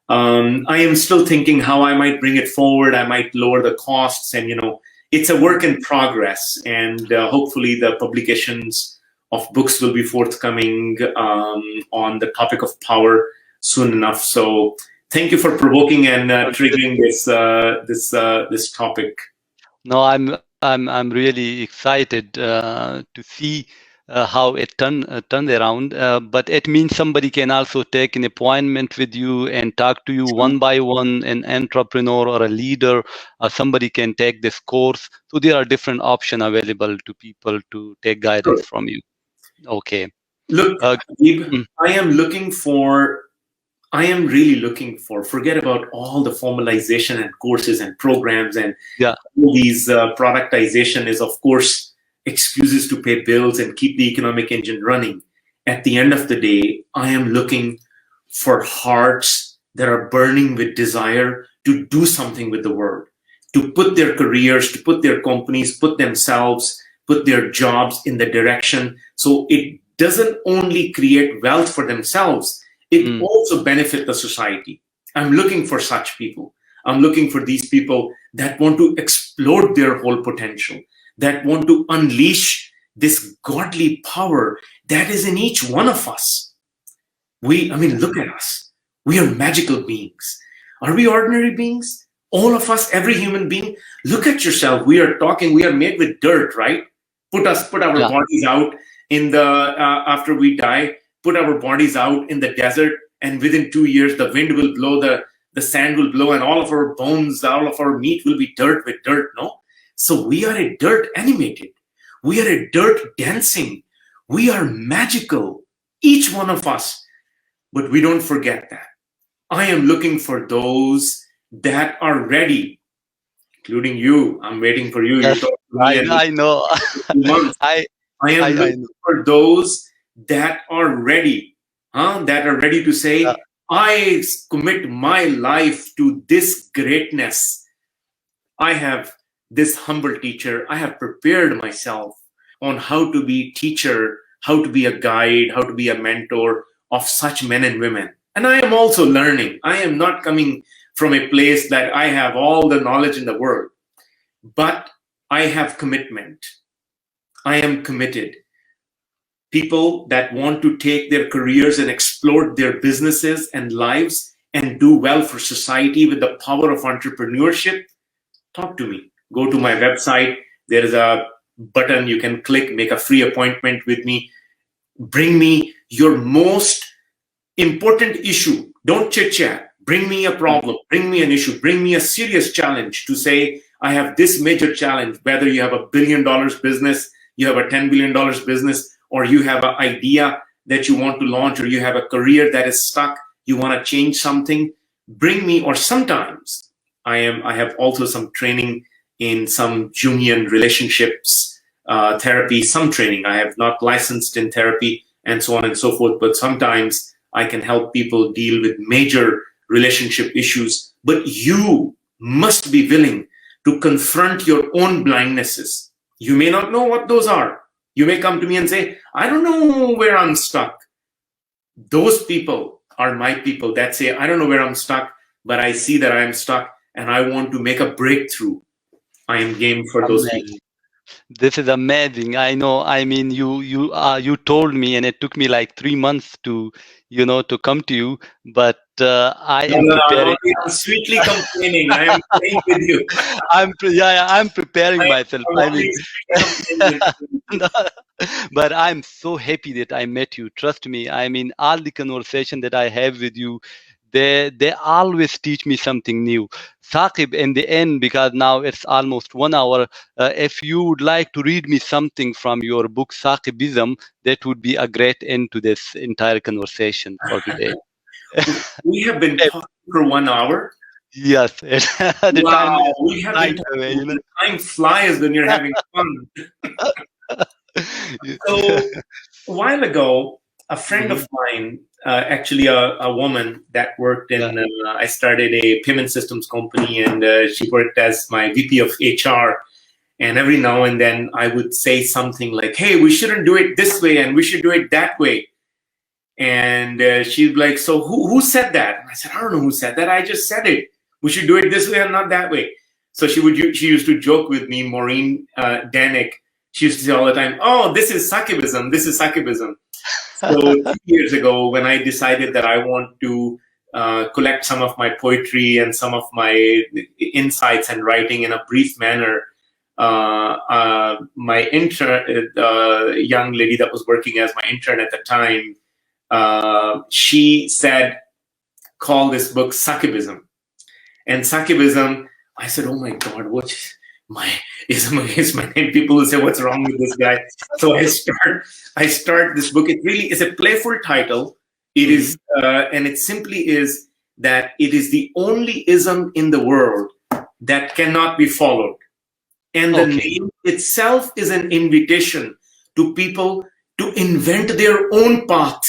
I am still thinking how I might bring it forward. I might lower the costs, and it's a work in progress. And hopefully the publications of books will be forthcoming on the topic of power soon enough. So thank you for provoking and triggering this topic. No, I'm really excited to see how it turned around. But it means somebody can also take an appointment with you and talk to you one by one, an entrepreneur or a leader, or somebody can take this course. So there are different options available to people to take guidance Sure. from you. Okay. Look, Uh, Habib, mm, I am really looking for, forget about all the formalization and courses and programs and yeah. all these productization is, of course, excuses to pay bills and keep the economic engine running. At the end of the day, I am looking for hearts that are burning with desire to do something with the world, to put their careers, to put their companies, put themselves, put their jobs in the direction. So it doesn't only create wealth for themselves, it also benefit the society. I'm looking for such people. I'm looking for these people that want to explore their whole potential, that want to unleash this godly power that is in each one of us. Look at us. We are magical beings. Are we ordinary beings? All of us, every human being. Look at yourself. We are talking. We are made with dirt, right? Put our Yeah. bodies out in the after we die. Put our bodies out in the desert, and within 2 years, the wind will blow, the sand will blow, and all of our bones, all of our meat will be dirt with dirt. No, so we are a dirt animated. We are a dirt dancing. We are magical, each one of us. But we don't forget that. I am looking for those that are ready, including you. I'm waiting for you. You Yes. talk to me in I know. 2 months. I I am I looking know. for those that are ready, that are ready to Yeah. say, I commit my life to this greatness. I have this humble teacher. I have prepared myself on how to be teacher, how to be a guide, how to be a mentor of such men and women. And I am also learning. I am not coming from a place that I have all the knowledge in the world, but I have commitment. I am committed. People that want to take their careers and explore their businesses and lives and do well for society with the power of entrepreneurship, talk to me. Go to my website. There is a button you can click, make a free appointment with me. Bring me your most important issue. Don't chit chat. Bring me a problem. Bring me an issue. Bring me a serious challenge to say, I have this major challenge, whether you have $1 billion business, you have a $10 billion business, or you have an idea that you want to launch, or you have a career that is stuck, you want to change something. Bring me, or sometimes I have also some training in some Jungian relationships therapy, some training. I have not licensed in therapy and so on and so forth, but sometimes I can help people deal with major relationship issues. But you must be willing to confront your own blindnesses. You may not know what those are. You may come to me and say, I don't know where I'm stuck. Those people are my people that say, I don't know where I'm stuck, but I see that I am stuck and I want to make a breakthrough. I am game for those people. Amazing. This is amazing. I know. I mean, you told me, and it took me like 3 months to, to come to you. But I No, am no, preparing. I'm sweetly complaining. I am playing with you. Yeah, I'm preparing myself. I'm I mean, only sweetly complaining with you. but I'm so happy that I met you. Trust me. I mean, all the conversation that I have with you, they always teach me something new. Saqib, in the end, because now it's almost 1 hour, if you would like to read me something from your book Saqibism, that would be a great end to this entire conversation for today. We have been talking for 1 hour. Yes, the time Wow, is we have been flying away, talking. The time flies when you're having fun. So a while ago, a friend Mhm. of mine, actually a woman that worked Yeah. in, I started a payment systems company, and she worked as my VP of HR. And every now and then I would say something like, hey, we shouldn't do it this way and we should do it that way. And she'd be like, so who said that? And I said, I don't know who said that. I just said it. We should do it this way and not that way. So she used to joke with me, Maureen Danek. She used to say all the time, oh, this is Saqibism. This is Saqibism. So 2 years ago, when I decided that I want to collect some of my poetry and some of my insights and writing in a brief manner, my intern, young lady that was working as my intern at the time, she said, call this book Saqibism. And Saqibism, I said, oh my God, what is my name? People will say, what's wrong with this guy? So I start this book. It really is a playful title. It is, and it simply is that it is the only ism in the world that cannot be followed. And the name itself is an invitation to people to invent their own path.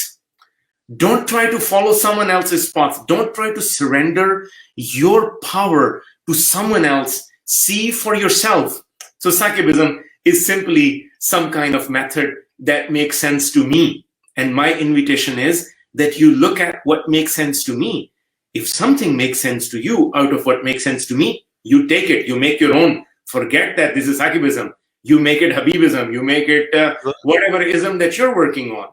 Don't try to follow someone else's path. Don't try to surrender your power to someone else. See for yourself. So Saqibism is simply some kind of method that makes sense to me. And my invitation is that you look at what makes sense to me. If something makes sense to you out of what makes sense to me, you take it, you make your own. Forget that this is Saqibism. You make it Habibism. You make it whatever ism that you're working on.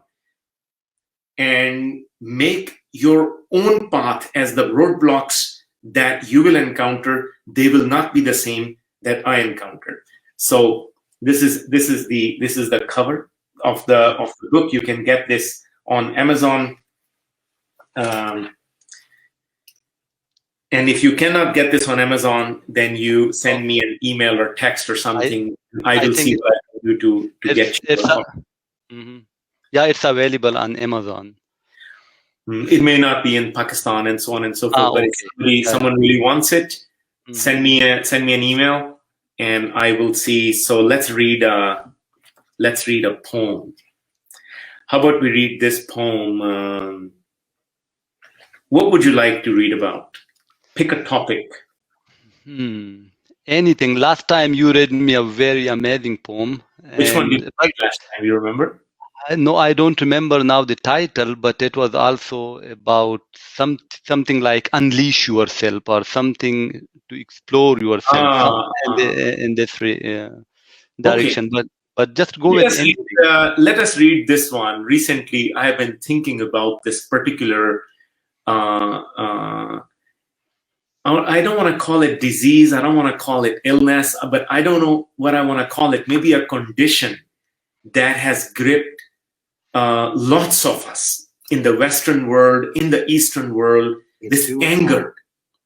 And make your own path. As the roadblocks that you will encounter, they will not be the same that I encountered. So this is the cover of the book. You can get this on Amazon. And if you cannot get this on Amazon, then you send me an email or text or something. I will see what I can do to get you. Yeah, it's available on Amazon. It may not be in Pakistan and so on and so forth, but if someone really wants it, send me an email and I will see. So let's read a poem. How about we read this poem? What would you like to read about? Pick a topic. Anything. Last time you read me a very amazing poem. Which one did you read last time? You remember? No, I don't remember now the title, but it was also about something like unleash yourself or something to explore yourself in this direction. Okay. But just go with anything. Let us read this one. Recently, I have been thinking about this particular. I don't want to call it disease. I don't want to call it illness, but I don't know what I want to call it. Maybe a condition that has gripped lots of us in the Western world, in the Eastern world. This anger,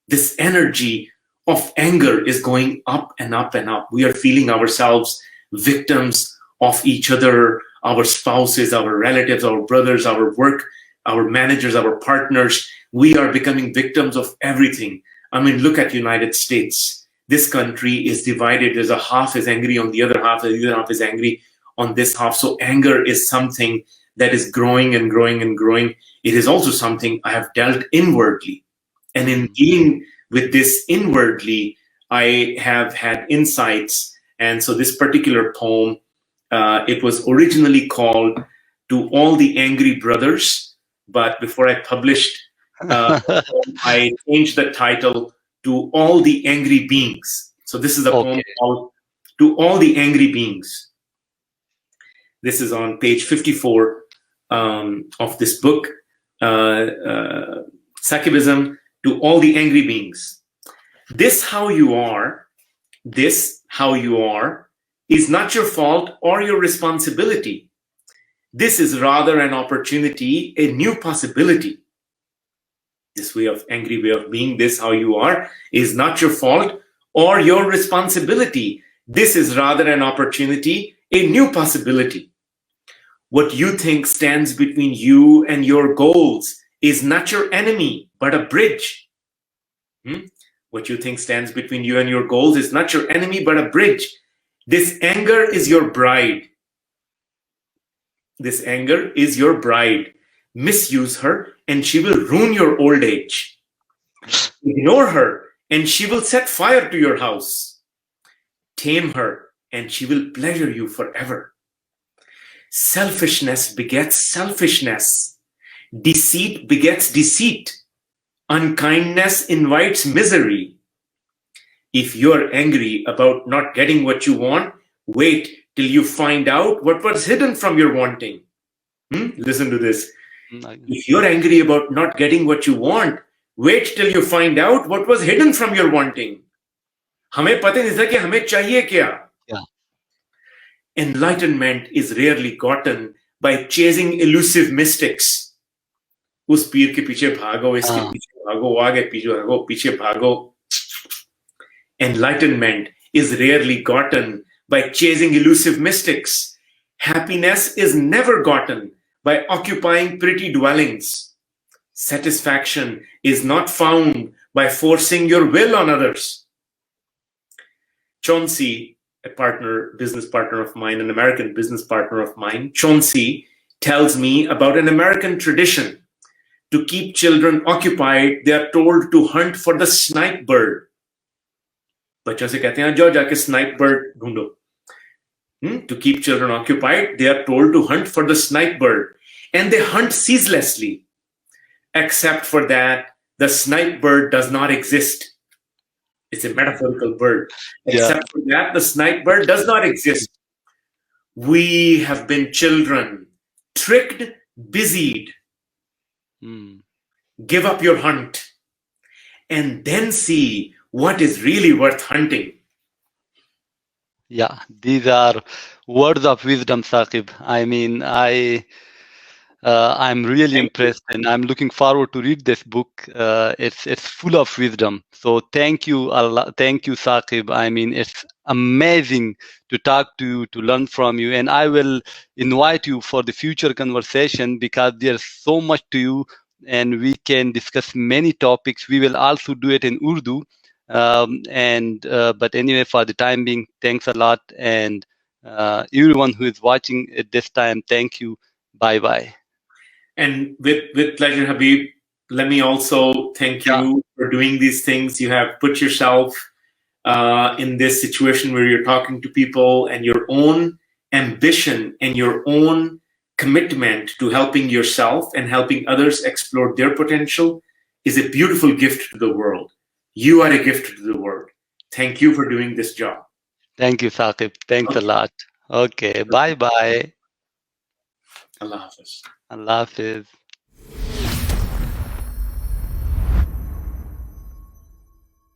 this energy of anger is going up and up and up. We are feeling ourselves victims of each other, our spouses, our relatives, our brothers, our work, our managers, our partners. We are becoming victims of everything. I mean, look at United States. This country is divided. There's a half is angry on the other half. The other half is angry on this half. So anger is something that is growing and growing and growing. It is also something I have dealt inwardly. And in dealing with this inwardly, I have had insights. And so this particular poem, it was originally called To All the Angry Brothers. But before I published, I changed the title to All the Angry Beings. So this is a poem called To All the Angry Beings. This is on page 54 of this book, Saqibism, To All the Angry Beings. This how you are, is not your fault or your responsibility. This is rather an opportunity, a new possibility. This angry way of being, this how you are, is not your fault or your responsibility. This is rather an opportunity, a new possibility. What you think stands between you and your goals is not your enemy, but a bridge. What you think stands between you and your goals is not your enemy, but a bridge. This anger is your bride. This anger is your bride. Misuse her and she will ruin your old age. Ignore her and she will set fire to your house. Tame her and she will pleasure you forever. Selfishness begets selfishness. Deceit begets deceit. Unkindness invites misery. If you're angry about not getting what you want, wait till you find out what was hidden from your wanting. Listen to this. If you're angry about not getting what you want, wait till you find out what was hidden from your wanting. हमें पता नहीं था कि हमें चाहिए क्या. Enlightenment is rarely gotten by chasing elusive mystics. उस पीर के पीछे भागो, इसके पीछे भागो, आगे पीछे भागो, पीछे भागो. Enlightenment is rarely gotten by chasing elusive mystics. Happiness is never gotten by occupying pretty dwellings. Satisfaction is not found by forcing your will on others. Chauncey, a business partner of mine, an American business partner of mine, Chauncey tells me about an American tradition. To keep children occupied, they are told to hunt for the snipe bird. बच्चों से कहते हैं जाओ जाके snipe bird ढूंढो. To keep children occupied, they are told to hunt for the snipe bird. And they hunt ceaselessly. Except for that, the snipe bird does not exist. It's a metaphorical bird. Except for that, the snipe bird does not exist. We have been children, tricked, busied. Give up your hunt and then see what is really worth hunting. Yeah, these are words of wisdom, Saqib. I mean, I'm really impressed, and I'm looking forward to read this book. It's full of wisdom. So thank you, Allah, thank you, Saqib. I mean, it's amazing to talk to you, to learn from you, and I will invite you for the future conversation because there's so much to you, and we can discuss many topics. We will also do it in Urdu. But anyway, for the time being, thanks a lot, and everyone who is watching at this time, thank you. Bye-bye. And with pleasure, Habib, let me also thank you for doing these things. You have put yourself in this situation where you're talking to people, and your own ambition and your own commitment to helping yourself and helping others explore their potential is a beautiful gift to the world. You are a gift to the world. Thank you for doing this job. Thank you, Saqib. Thanks a lot. Okay, bye-bye. Allah Hafiz. Allah Hafiz.